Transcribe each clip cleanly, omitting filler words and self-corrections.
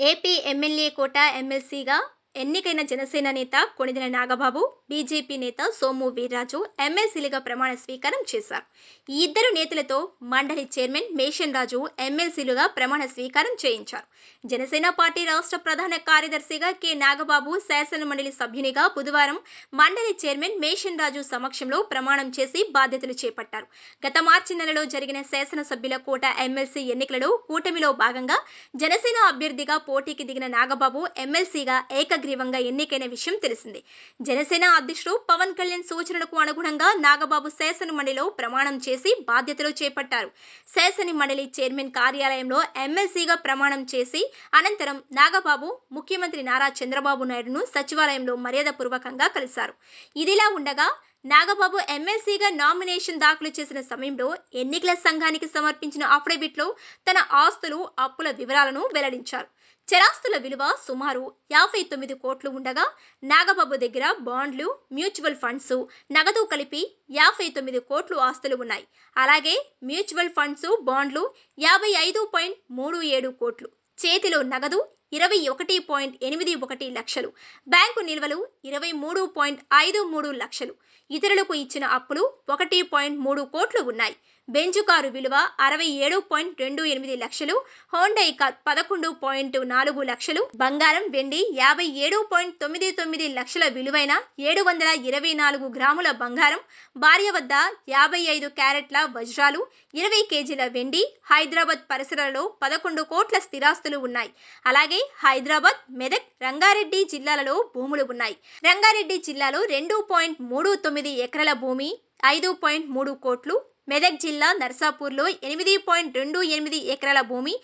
AP MLA కోట ఎమ్మెల్సీగా ఎన్నికైన జనసేన నేత కొణిదెల నాగబాబు, బీజేపీ నేత సోము వీర్రాజు ఎమ్మెల్సీలుగా ప్రమాణ స్వీకారం చేశారు. ఈ ఇద్దరు నేతలతో మండలి చైర్మన్ మేషన్ రాజు ఎమ్మెల్సీలుగా ప్రమాణ స్వీకారం చేయించారు. జనసేన పార్టీ రాష్ట్ర ప్రధాన కార్యదర్శిగా కె నాగబాబు శాసన మండలి సభ్యునిగా బుధవారం మండలి చైర్మన్ మేషన్ రాజు సమక్షంలో ప్రమాణం చేసి బాధ్యతలు చేపట్టారు. గత మార్చి నెలలో జరిగిన శాసనసభ్యుల కోట ఎమ్మెల్సీ ఎన్నికలలో కూటమిలో భాగంగా జనసేన అభ్యర్థిగా పోటీకి దిగిన నాగబాబు ఎమ్మెల్సీగా ఏకగ్రీవంగా ఎన్నికైన విషయం తెలిసిందే. జనసేన అధ్యక్షుడు పవన్ కళ్యాణ్ సూచనలకు అనుగుణంగా నాగబాబు శాసన మండలిలో ప్రమాణం చేసి బాధ్యతలు చేపట్టారు. శాసన మండలి చైర్మన్ కార్యాలయంలో ఎమ్మెల్సీగా ప్రమాణం చేసి అనంతరం నాగబాబు ముఖ్యమంత్రి నారా చంద్రబాబు నాయుడును సచివాలయంలో మర్యాదపూర్వకంగా కలిశారు. ఇదిలా ఉండగా నాగబాబు ఎమ్మెల్సీగా నామినేషన్ దాఖలు చేసిన సమయంలో ఎన్నికల సంఘానికి సమర్పించిన అఫిడవిట్లో తన ఆస్తులు, అప్పుల వివరాలను వెల్లడించారు. చరాస్తుల విలువ సుమారు 59 కోట్లు ఉండగా నాగబాబు దగ్గర బాండ్లు, మ్యూచువల్ ఫండ్స్, నగదు కలిపి 59 కోట్లు ఆస్తులు ఉన్నాయి. అలాగే మ్యూచువల్ ఫండ్స్, బాండ్లు 55.37 కోట్లు, చేతిలో నగదు 21.81 లక్షలు, బ్యాంకు నిల్వలు 23.53 లక్షలు, ఇతరులకు ఇచ్చిన అప్పులు 1.3 కోట్లు ఉన్నాయి. బెంజు కారు విలువ 67.28 లక్షలు, హోండై కార్ 11.4 లక్షలు, బంగారం, వెండి 57.99 లక్షల విలువైన 724 గ్రాముల బంగారం, భార్య వద్ద 55 క్యారెట్ల వజ్రాలు, 20 కేజీల వెండి, హైదరాబాద్ పరిసరాలలో 11 కోట్ల స్థిరాస్తులు ఉన్నాయి. అలాగే హైదరాబాద్, మెదక్, రంగారెడ్డి జిల్లాలలో భూములు ఉన్నాయి. రంగారెడ్డి జిల్లాలో 2.39 ఎకరాల భూమి 5.3 కోట్లు, మెదక్ జిల్లా నర్సాపూర్లో 8.28 ఎకరాల భూమి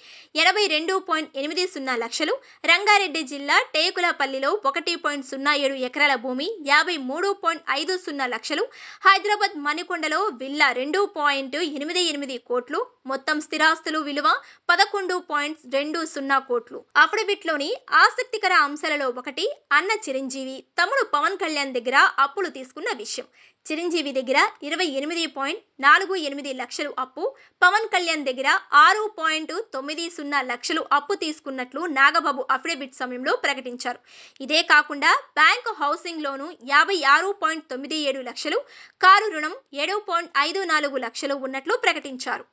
82.80 లక్షలు, రంగారెడ్డి జిల్లా టేకులపల్లిలో 1.07 ఎకరాల భూమి 53.50 లక్షలు, హైదరాబాద్ మణికొండలో విల్లా 2.88 కోట్లు, మొత్తం స్థిరాస్తులు విలువ 11.20 కోట్లు. అఫిడవిట్లోని ఆసక్తికర అంశాలలో ఒకటి అన్న చిరంజీవి తమ్ముడు పవన్ కళ్యాణ్ దగ్గర అప్పులు తీసుకున్న విషయం. చిరంజీవి దగ్గర 28.48 లక్షలు అప్పు, పవన్ కళ్యాణ్ దగ్గర 6.90 లక్షలు అప్పు తీసుకున్నట్లు నాగబాబు అఫిడవిట్ సమయంలో ప్రకటించారు. ఇదే కాకుండా బ్యాంకు హౌసింగ్ లోను 56.97 లక్షలు, కారు రుణం 7.54 లక్షలు ఉన్నట్లు ప్రకటించారు.